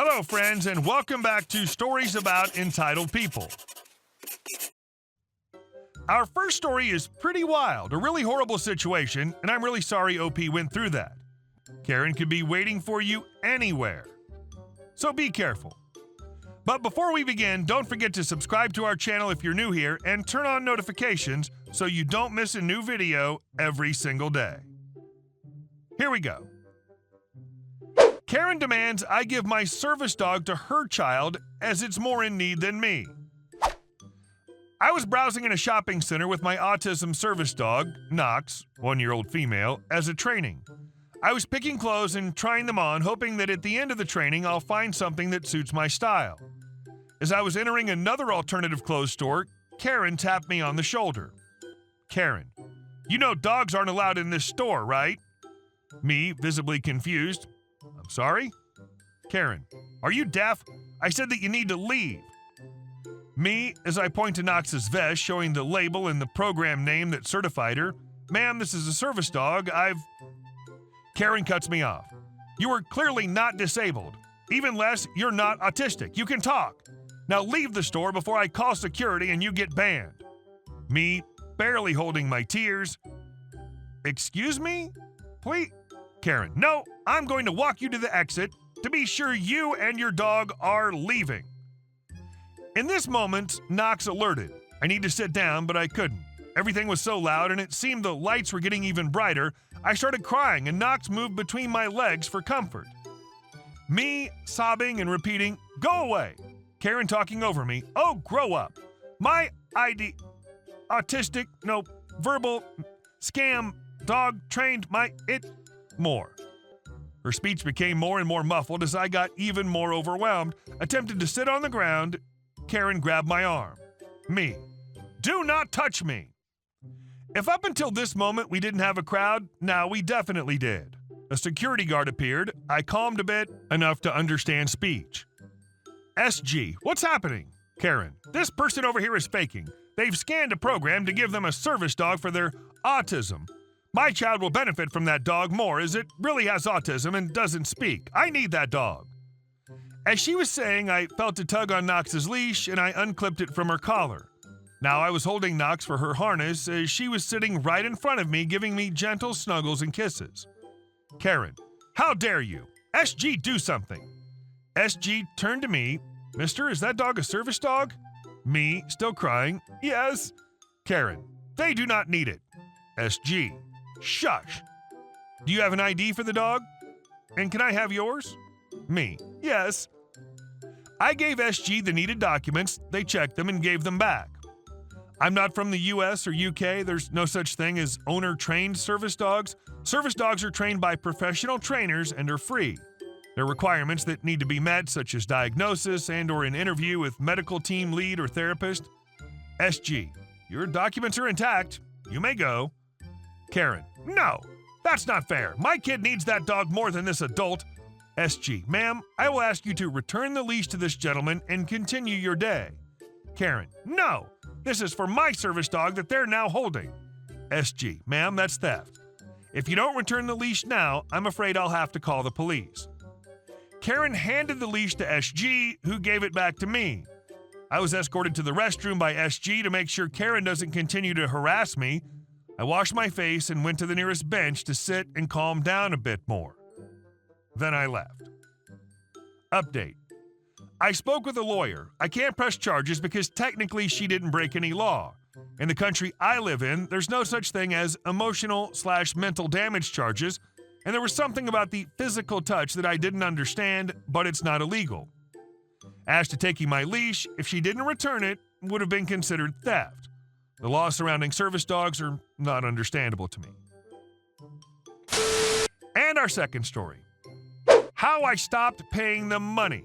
Hello, friends, and welcome back to Stories About Entitled People. Our first story is pretty wild, a really horrible situation, and I'm really sorry OP went through that. Karen could be waiting for you anywhere. So be careful. But before we begin, don't forget to subscribe to our channel if you're new here and turn on notifications so you don't miss a new video every single day. Here we go. Karen demands I give my service dog to her child as it's more in need than me. I was browsing in a shopping center with my autism service dog, Knox, 1-year-old female, as a training. I was picking clothes and trying them on, hoping that at the end of the training I'll find something that suits my style. As I was entering another alternative clothes store, Karen tapped me on the shoulder. Karen, you know dogs aren't allowed in this store, right? Me, visibly confused. I'm sorry? Karen, are you deaf? I said that you need to leave. Me, as I point to Knox's vest showing the label and the program name that certified her. Ma'am, this is a service dog. Karen cuts me off. You are clearly not disabled. Even less, you're not autistic. You can talk. Now leave the store before I call security and you get banned. Me, barely holding my tears. Excuse me? Please? Karen, no, I'm going to walk you to the exit to be sure you and your dog are leaving. In this moment, Knox alerted. I need to sit down, but I couldn't. Everything was so loud and it seemed the lights were getting even brighter. I started crying and Knox moved between my legs for comfort. Me, sobbing and repeating, go away. Karen talking over me, oh, grow up. My ID, autistic, no, verbal, scam, dog, trained, more. Her speech became more and more muffled as I got even more overwhelmed. Attempted to sit on the ground, Karen grabbed my arm. Me, do not touch me. If up until this moment we didn't have a crowd, now we definitely did. A security guard appeared. I calmed a bit, enough to understand speech. SG, what's happening? Karen, this person over here is faking. They've scanned a program to give them a service dog for their autism. My child will benefit from that dog more as it really has autism and doesn't speak. I need that dog. As she was saying, I felt a tug on Knox's leash and I unclipped it from her collar. Now I was holding Knox for her harness as she was sitting right in front of me giving me gentle snuggles and kisses. Karen, how dare you? SG, do something. SG turned to me. Mister, is that dog a service dog? Me, still crying. Yes. Karen, they do not need it. SG, shush. Do you have an ID for the dog? And can I have yours? Me, yes. I gave SG the needed documents. They checked them and gave them back. I'm not from the US or UK. There's no such thing as owner-trained service dogs. Service dogs are trained by professional trainers and are free. There are requirements that need to be met, such as diagnosis and/or an interview with medical team lead or therapist. SG, your documents are intact. You may go. Karen, no, that's not fair. My kid needs that dog more than this adult. SG, ma'am, I will ask you to return the leash to this gentleman and continue your day. Karen, no, this is for my service dog that they're now holding. SG, ma'am, that's theft. If you don't return the leash now, I'm afraid I'll have to call the police. Karen handed the leash to SG, who gave it back to me. I was escorted to the restroom by SG to make sure Karen doesn't continue to harass me. I washed my face and went to the nearest bench to sit and calm down a bit more. Then I left. Update. I spoke with a lawyer. I can't press charges because technically she didn't break any law. In the country I live in, there's no such thing as emotional/mental damage charges, and there was something about the physical touch that I didn't understand, but it's not illegal. As to taking my leash, if she didn't return it, would have been considered theft. The laws surrounding service dogs are not understandable to me. And our second story. How I stopped paying them money.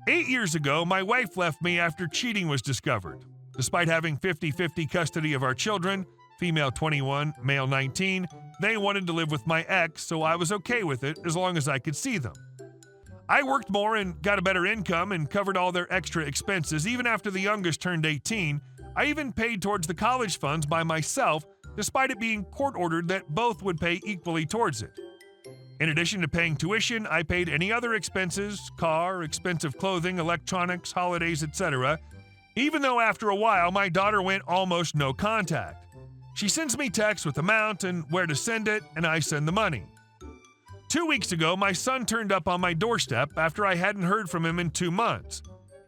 8 years ago, my wife left me after cheating was discovered. Despite having 50-50 custody of our children, female 21, male 19, they wanted to live with my ex, so I was okay with it as long as I could see them. I worked more and got a better income and covered all their extra expenses even after the youngest turned 18. I even paid towards the college funds by myself, despite it being court-ordered that both would pay equally towards it. In addition to paying tuition, I paid any other expenses, car, expensive clothing, electronics, holidays, etc., even though after a while my daughter went almost no contact. She sends me texts with amount and where to send it, and I send the money. 2 weeks ago, my son turned up on my doorstep after I hadn't heard from him in 2 months.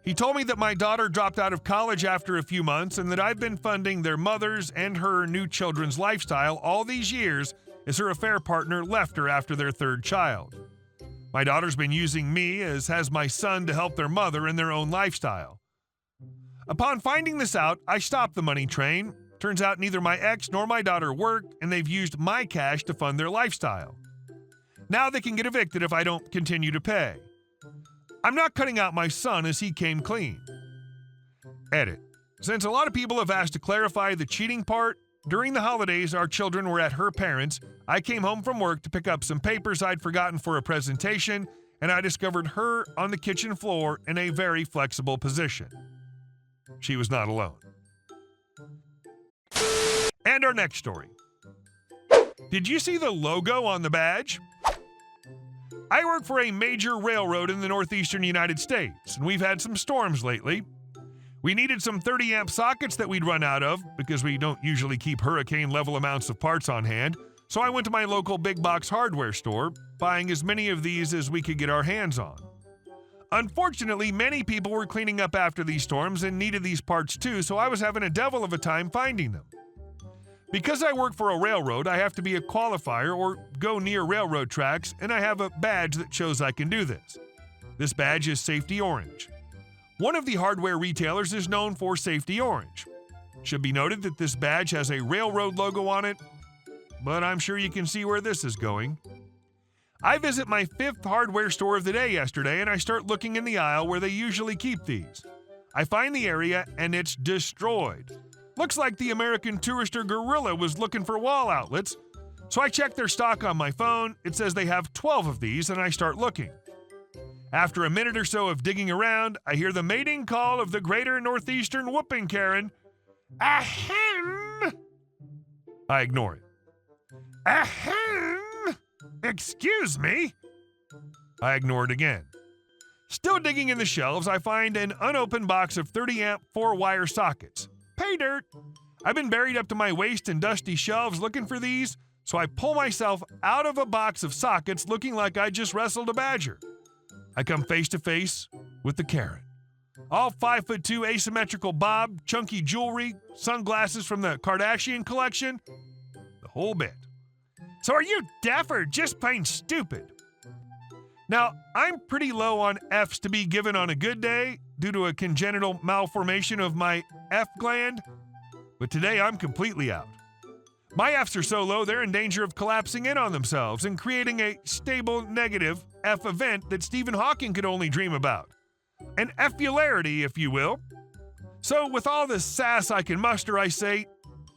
He told me that my daughter dropped out of college after a few months and that I've been funding their mother's and her new children's lifestyle all these years as her affair partner left her after their 3rd child. My daughter's been using me, as has my son, to help their mother in their own lifestyle. Upon finding this out, I stopped the money train. Turns out neither my ex nor my daughter work, and they've used my cash to fund their lifestyle. Now they can get evicted if I don't continue to pay. I'm not cutting out my son as he came clean. Edit. Since a lot of people have asked to clarify the cheating part, during the holidays our children were at her parents'. I came home from work to pick up some papers I'd forgotten for a presentation, and I discovered her on the kitchen floor in a very flexible position. She was not alone. And our next story. Did you see the logo on the badge? I work for a major railroad in the northeastern United States, and we've had some storms lately. We needed some 30-amp sockets that we'd run out of because we don't usually keep hurricane-level amounts of parts on hand, so I went to my local big-box hardware store, buying as many of these as we could get our hands on. Unfortunately, many people were cleaning up after these storms and needed these parts too, so I was having a devil of a time finding them. Because I work for a railroad, I have to be a qualifier or go near railroad tracks, and I have a badge that shows I can do this. This badge is Safety Orange. One of the hardware retailers is known for Safety Orange. Should be noted that this badge has a railroad logo on it, but I'm sure you can see where this is going. I visit my 5th hardware store of the day yesterday, and I start looking in the aisle where they usually keep these. I find the area, and it's destroyed. Looks like the American Tourister gorilla was looking for wall outlets, so I check their stock on my phone. It says they have 12 of these, and I start looking. After a minute or so of digging around, I hear the mating call of the greater northeastern whooping Karen. Ahem! I ignore it. Ahem! Excuse me? I ignore it again. Still digging in the shelves, I find an unopened box of 30-amp 4-wire sockets. Pay dirt! I've been buried up to my waist in dusty shelves looking for these, so I pull myself out of a box of sockets looking like I just wrestled a badger. I come face to face with the Karen. All 5'2" asymmetrical bob, chunky jewelry, sunglasses from the Kardashian collection, the whole bit. So are you deaf or just plain stupid? Now, I'm pretty low on F's to be given on a good day due to a congenital malformation of my F gland, but today I'm completely out. My F's are so low they're in danger of collapsing in on themselves and creating a stable negative F event that Stephen Hawking could only dream about. An F-ularity, if you will. So with all the sass I can muster, I say,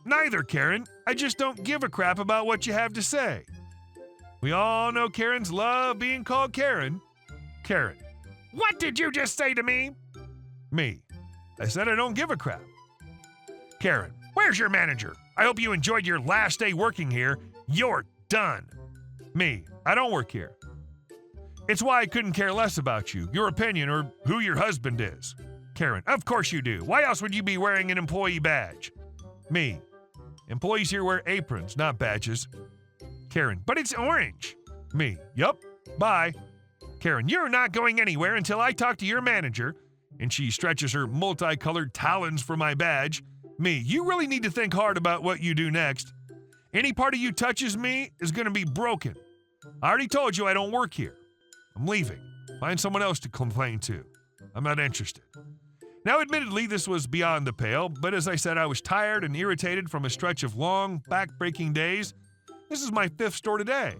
neither, Karen. I just don't give a crap about what you have to say. We all know Karens love being called Karen. Karen. What did you just say to me? Me. I said I don't give a crap. Karen. Where's your manager? I hope you enjoyed your last day working here. You're done. Me. I don't work here. It's why I couldn't care less about you, your opinion, or who your husband is. Karen. Of course you do. Why else would you be wearing an employee badge? Me. Employees here wear aprons, not badges. Karen. But it's orange. Me. Yup. Bye. Karen. You're not going anywhere until I talk to your manager. And she stretches her multicolored talons for my badge. Me. You really need to think hard about what you do next. Any part of you touches me is going to be broken. I already told you I don't work here. I'm leaving. Find someone else to complain to. I'm not interested. Now, admittedly, this was beyond the pale, but as I said, I was tired and irritated from a stretch of long, back-breaking days. This is my 5th store today,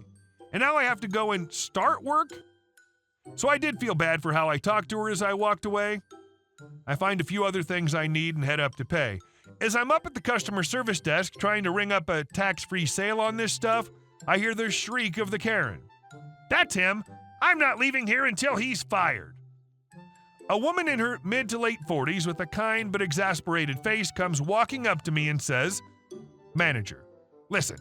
and now I have to go and start work? So I did feel bad for how I talked to her as I walked away. I find a few other things I need and head up to pay. As I'm up at the customer service desk trying to ring up a tax-free sale on this stuff, I hear the shriek of the Karen. That's him. I'm not leaving here until he's fired. A woman in her mid to late 40s with a kind but exasperated face comes walking up to me and says, Manager, listen,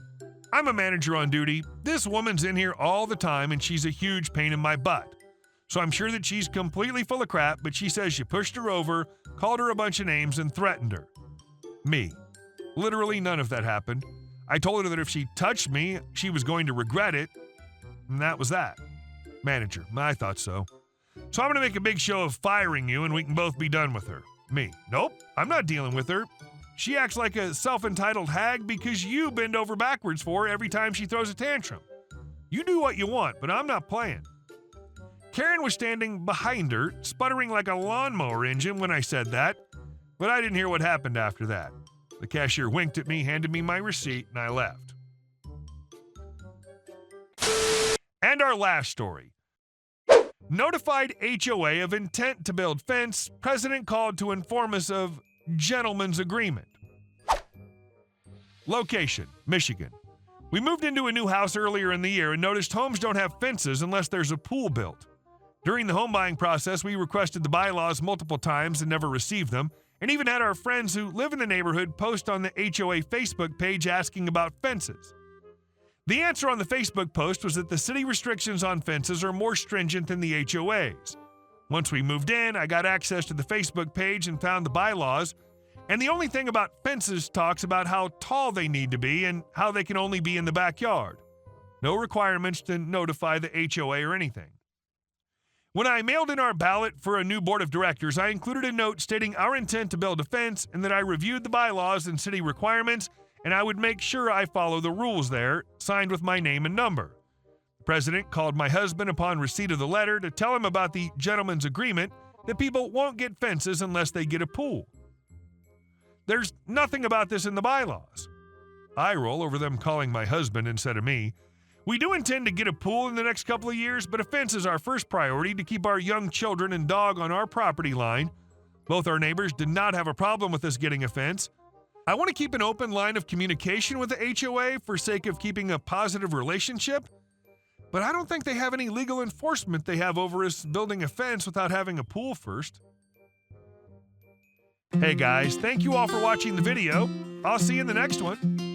I'm a manager on duty. This woman's in here all the time and she's a huge pain in my butt. So I'm sure that she's completely full of crap, but she says you pushed her over, called her a bunch of names, and threatened her. Me. Literally none of that happened. I told her that if she touched me, she was going to regret it. And that was that. Manager. I thought so. So I'm going to make a big show of firing you and we can both be done with her. Me. Nope, I'm not dealing with her. She acts like a self-entitled hag because you bend over backwards for her every time she throws a tantrum. You do what you want, but I'm not playing. Karen was standing behind her, sputtering like a lawnmower engine when I said that, but I didn't hear what happened after that. The cashier winked at me, handed me my receipt, and I left. And our last story. Notified HOA of intent to build fence, president called to inform us of gentleman's agreement. Location, Michigan. We moved into a new house earlier in the year and noticed homes don't have fences unless there's a pool built. During the home buying process, we requested the bylaws multiple times and never received them, and even had our friends who live in the neighborhood post on the HOA Facebook page asking about fences. The answer on the Facebook post was that the city restrictions on fences are more stringent than the HOA's. Once we moved in, I got access to the Facebook page and found the bylaws, and the only thing about fences talks about how tall they need to be and how they can only be in the backyard. No requirements to notify the HOA or anything. When I mailed in our ballot for a new board of directors, I included a note stating our intent to build a fence and that I reviewed the bylaws and city requirements, and I would make sure I follow the rules there, signed with my name and number. The president called my husband upon receipt of the letter to tell him about the gentleman's agreement that people won't get fences unless they get a pool. There's nothing about this in the bylaws. I roll over them calling my husband instead of me. We do intend to get a pool in the next couple of years, but a fence is our first priority to keep our young children and dog on our property line. Both our neighbors did not have a problem with us getting a fence. I want to keep an open line of communication with the HOA for sake of keeping a positive relationship, but I don't think they have any legal enforcement they have over us building a fence without having a pool first. Hey guys, thank you all for watching the video. I'll see you in the next one.